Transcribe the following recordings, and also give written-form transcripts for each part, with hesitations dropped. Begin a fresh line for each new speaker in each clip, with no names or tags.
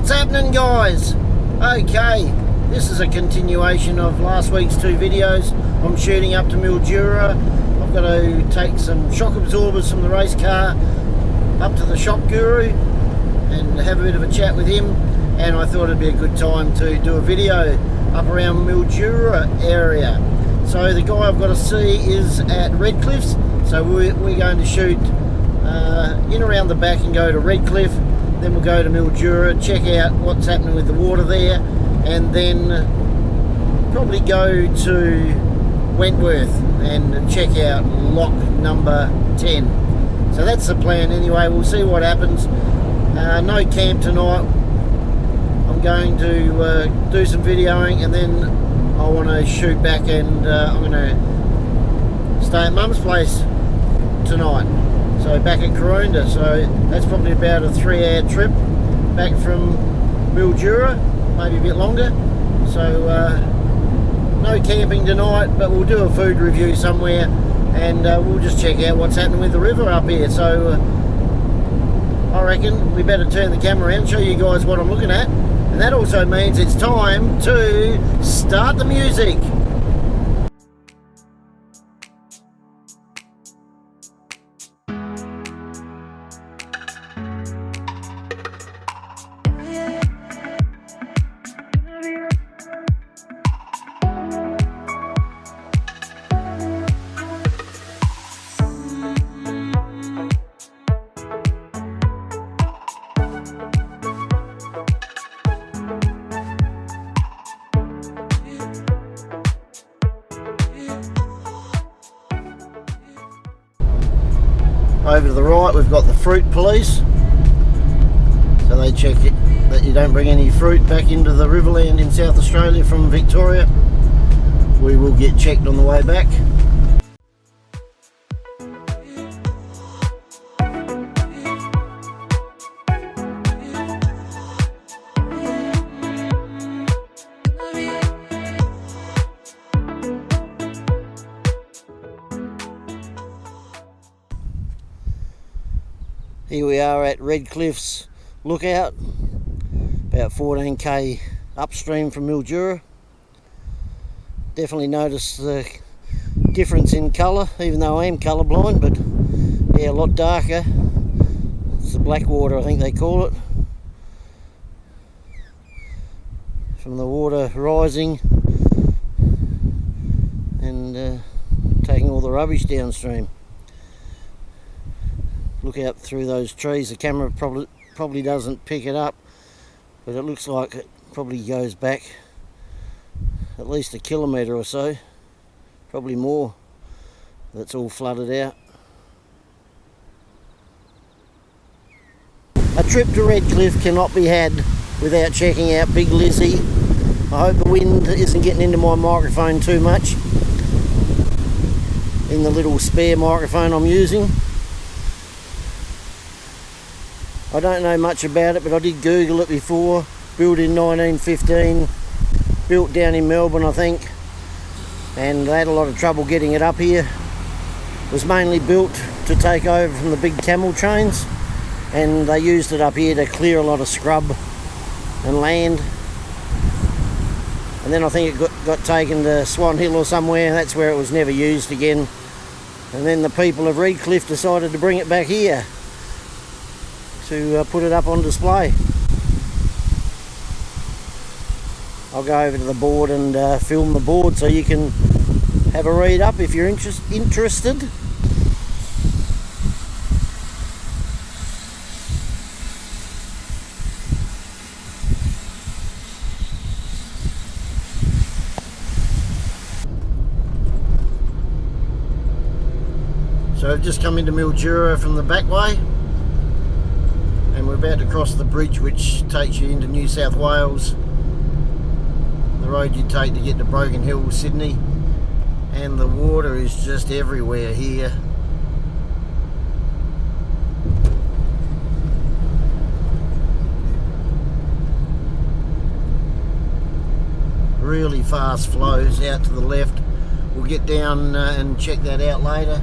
What's happening, guys? Okay, this is a continuation of last week's two videos. I'm shooting up to Mildura. I've got to take some shock absorbers from the race car up to the shop guru and have a bit of a chat with him, and I thought it'd be a good time to do a video up around Mildura area. So the guy I've got to see is at Redcliffs, so we're going to shoot in around the back and go to Redcliffe, then we'll go to Mildura, check out what's happening with the water there, and then probably go to Wentworth and check out lock number 10. So that's the plan anyway. We'll see what happens. No camp tonight. I'm going to do some videoing, and then I want to shoot back, and I'm going to stay at Mum's place tonight, so back at Coronda. So that's probably about a 3-hour trip back from Mildura, maybe a bit longer. So no camping tonight, but we'll do a food review somewhere, and we'll just check out what's happening with the river up here. So I reckon we better turn the camera around, show you guys what I'm looking at, and that also means it's time to start the music. Over to the right we've got the fruit police, so they check it that you don't bring any fruit back into the riverland in South Australia from Victoria. We will get checked on the way back. Here we are at Redcliffs Lookout, about 14k upstream from Mildura. Definitely notice the difference in colour, even though I am colourblind, but yeah, a lot darker. It's the black water, I think they call it, from the water rising and taking all the rubbish downstream. Look out through those trees. The camera probably doesn't pick it up, but it looks like it probably goes back at least a kilometre or so, probably more. That's all flooded out. A trip to Redcliffe cannot be had without checking out Big Lizzie. I hope the wind isn't getting into my microphone too much in the little spare microphone I'm using. I don't know much about it, but I did Google it before. Built in 1915, built down in Melbourne I think, and they had a lot of trouble getting it up here. It was mainly built to take over from the big camel trains, and they used it up here to clear a lot of scrub and land. And then I think it got taken to Swan Hill or somewhere, and that's where it was never used again. And then the people of Redcliffe decided to bring it back here to put it up on display. I'll go over to the board and film the board so you can have a read up if you're interested. So I've just come into Mildura from the back way, and we're about to cross the bridge which takes you into New South Wales, the road you take to get to Broken Hill, Sydney, and the water is just everywhere here. Really fast flows out to the left. We'll get down and check that out later.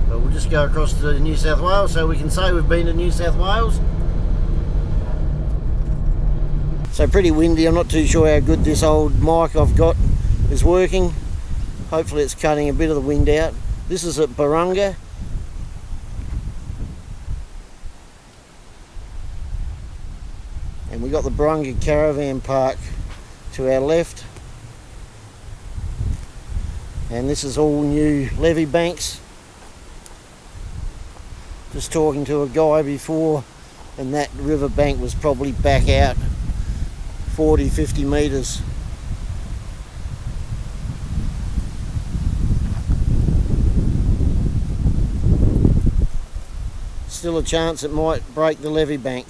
But we'll just go across to New South Wales so we can say we've been to New South Wales. So pretty windy. I'm not too sure how good this old mic I've got is working. Hopefully it's cutting a bit of the wind out. This is at Barunga. And we got the Barunga Caravan Park to our left. And this is all new levee banks. Just talking to a guy before, and that river bank was probably back out 40-50 metres. Still a chance it might break the levee bank.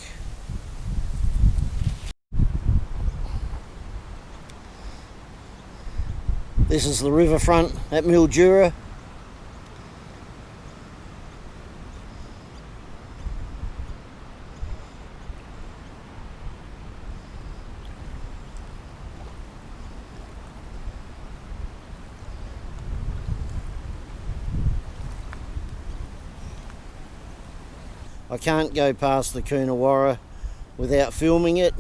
This is the riverfront at Mildura. I can't go past the Coonawarra without filming it.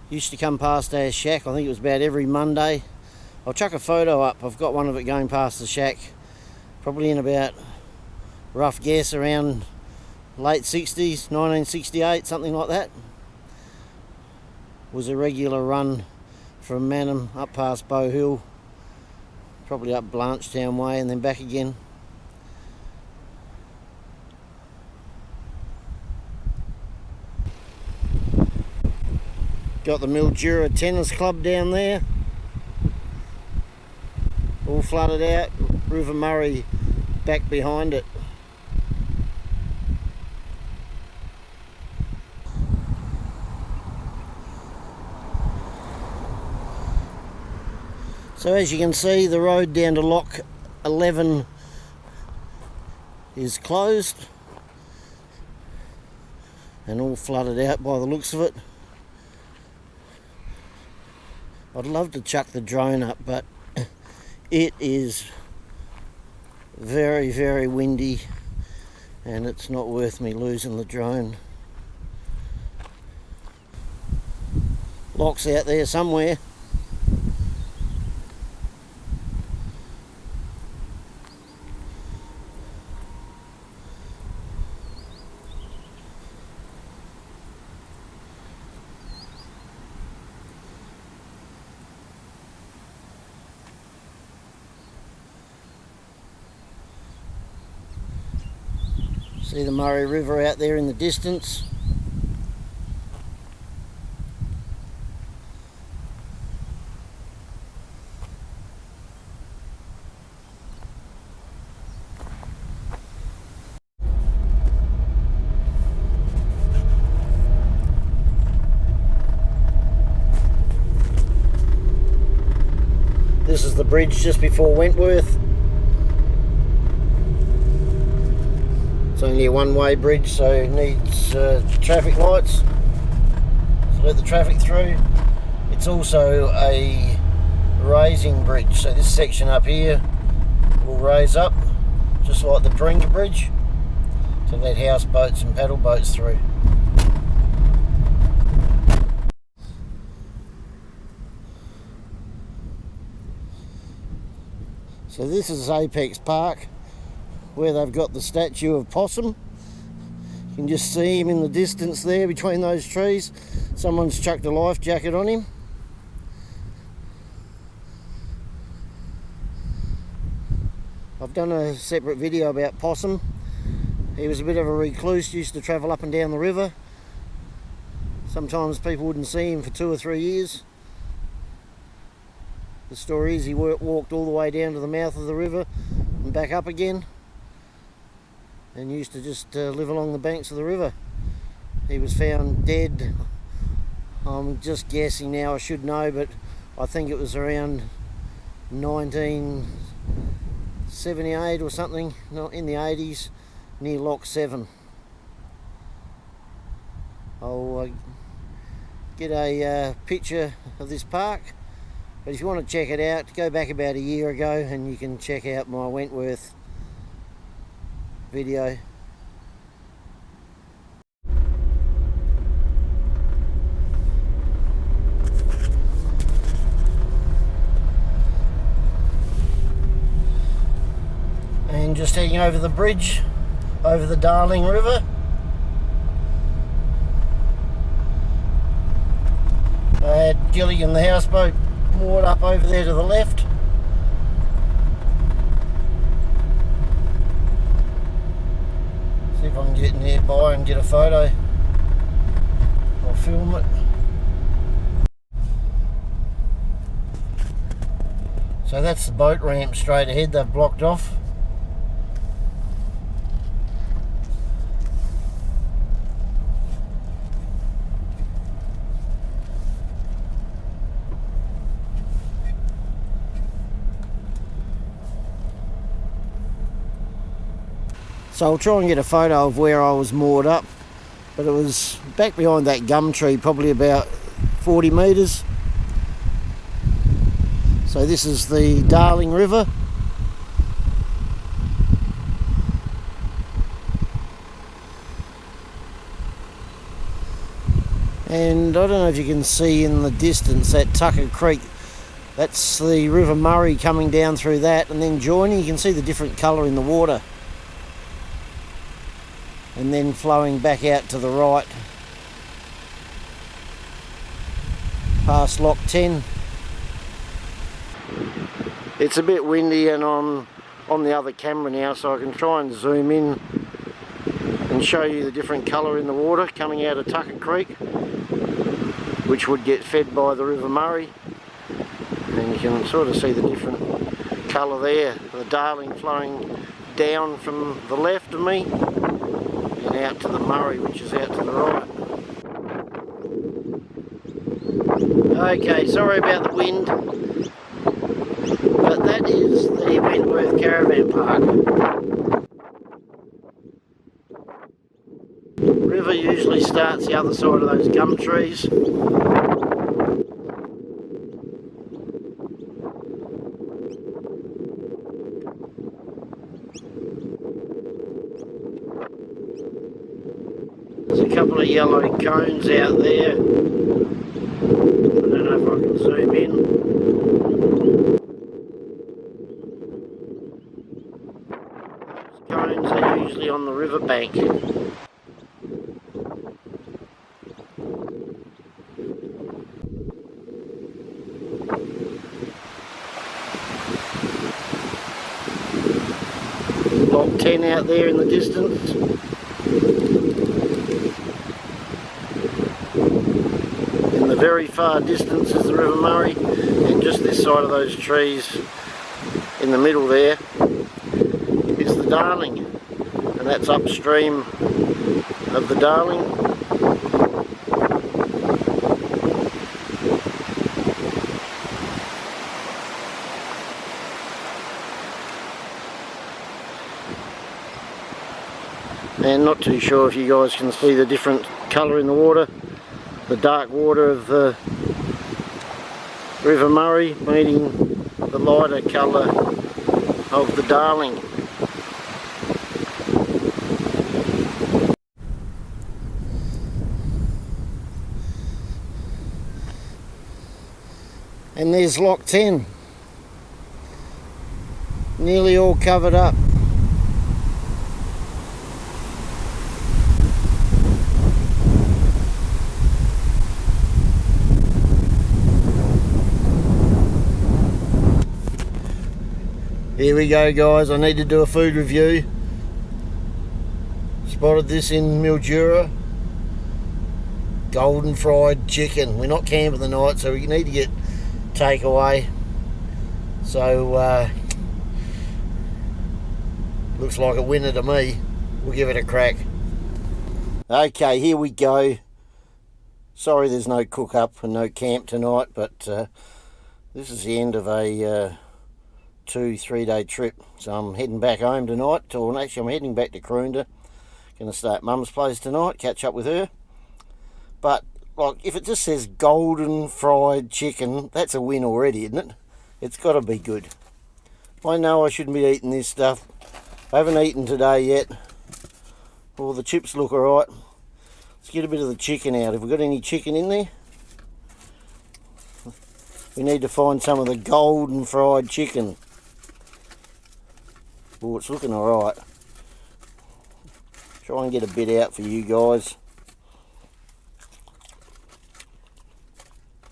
Used to come past our shack, I think it was about every Monday. I'll chuck a photo up. I've got one of it going past the shack, probably in about, rough guess, around late 60s, 1968, something like that. Was a regular run from Mannum up past Bow Hill, probably up Blanchetown way and then back again. Got the Mildura Tennis Club down there, all flooded out. River Murray back behind it. So as you can see, the road down to Lock 11 is closed and all flooded out by the looks of it. I'd love to chuck the drone up, but it is very, very windy and it's not worth me losing the drone. Lock's out there somewhere. See the Murray River out there in the distance. This is the bridge just before Wentworth. It's only a one-way bridge, so it needs traffic lights to let the traffic through. It's also a raising bridge, so this section up here will raise up, just like the Barunga Bridge, to let houseboats and paddle boats through. So this is Apex Park, where they've got the statue of Possum. You can just see him in the distance there between those trees. Someone's chucked a life jacket on him. I've done a separate video about Possum. He was a bit of a recluse, used to travel up and down the river. Sometimes people wouldn't see him for 2 or 3 years. The story is he walked all the way down to the mouth of the river and back up again, and used to just live along the banks of the river. He was found dead, I'm just guessing now, I should know, but I think it was around 1978 or something, not in the 80s, near Lock 7. I'll get a picture of this park, but if you want to check it out, go back about a year ago and you can check out my Wentworth video. just heading over the bridge, over the Darling River. I had Gilligan the houseboat moored up over there to the left. See if I can get nearby and get a photo. I'll film it. So that's the boat ramp straight ahead, they've blocked off. So I'll try and get a photo of where I was moored up, but it was back behind that gum tree, probably about 40 metres. So this is the Darling River. And I don't know if you can see in the distance that Tucker Creek. That's the River Murray coming down through that and then joining. You can see the different colour in the water. And then flowing back out to the right past Lock 10. It's a bit windy and I'm on the other camera now, so I can try and zoom in and show you the different colour in the water coming out of Tucker Creek, which would get fed by the River Murray. And you can sort of see the different colour there, the Darling flowing down from the left of me and out to the Murray, which is out to the right. Okay, sorry about the wind, but that is the Wentworth Caravan Park. River usually starts the other side of those gum trees. There's a couple of yellow cones out there. I don't know if I can zoom in. Those cones are usually on the riverbank. Lock 10 out there in the distance. In the very far distance is the River Murray, and just this side of those trees in the middle there is the Darling, and that's upstream of the Darling. And not too sure if you guys can see the different colour in the water. The dark water of the River Murray meeting the lighter colour of the Darling. And there's Lock 10, nearly all covered up. Here we go, guys, I need to do a food review. Spotted this in Mildura. Golden fried chicken. We're not camping the night, so we need to get takeaway. So, looks like a winner to me. We'll give it a crack. Okay, here we go. Sorry there's no cook up and no camp tonight, but this is the end of a 2-3 day trip. So I'm heading back home tonight, or actually I'm heading back to Croonda. Going to stay at Mum's place tonight, catch up with her. But like, if it just says golden fried chicken, that's a win already, isn't it? It's got to be good. I know I shouldn't be eating this stuff. I haven't eaten today yet. Well, the chips look alright. Let's get a bit of the chicken out. Have we got any chicken in there? We need to find some of the golden fried chicken. Oh, it's looking alright. Try and get a bit out for you guys.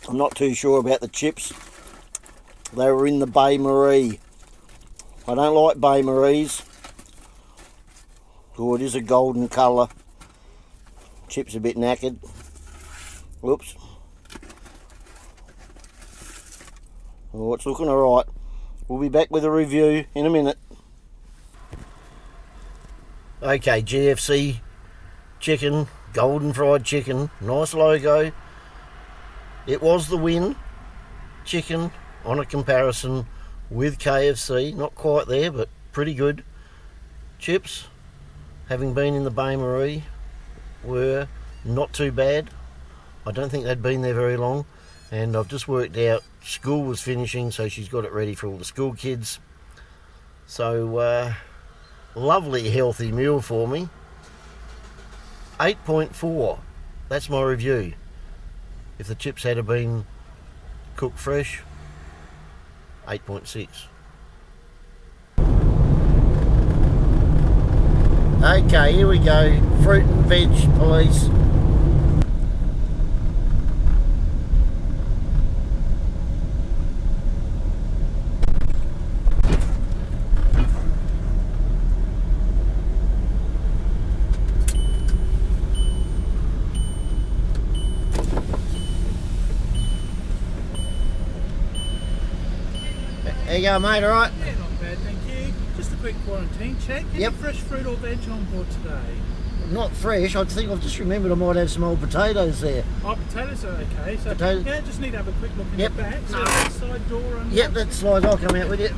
I'm not too sure about the chips. They were in the Bay Marie. I don't like Bay Maries. Oh, it is a golden colour. Chips a bit knackered. Whoops. Oh, it's looking alright. We'll be back with a review in a minute. Okay, GFC chicken, golden fried chicken, nice logo. It was the win chicken on a comparison with KFC. Not quite there, but pretty good. Chips, having been in the Bay Marie, were not too bad. I don't think they'd been there very long, and I've just worked out school was finishing, so she's got it ready for all the school kids. So lovely healthy meal for me. 8.4, that's my review. If the chips had been cooked fresh, 8.6. Okay, here we go. Fruit and veg police. There you go, mate, alright?
Yeah, not bad, thank you. Just a quick quarantine check. Any fresh fruit or veg on board today?
Not fresh. I think I've just remembered I might have some old potatoes there.
Oh, potatoes are okay. So
Potatoes.
yeah, just need to have a quick look in
Yep.
the back. So that side door unlocked.
Yep, that slide. I'll come out with you.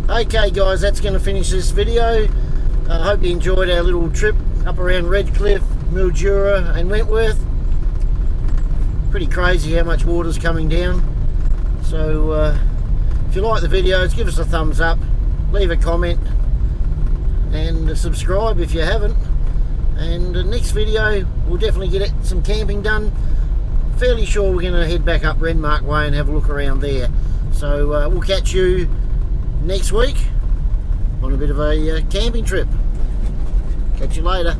Okay guys, that's going to finish this video. I hope you enjoyed our little trip up around Redcliffe, Mildura and Wentworth. Pretty crazy how much water's coming down. So if you like the videos, give us a thumbs up, leave a comment and subscribe if you haven't. And the next video we'll definitely get some camping done. Fairly sure we're going to head back up Renmark Way and have a look around there. So we'll catch you next week on a bit of a camping trip. Catch you later.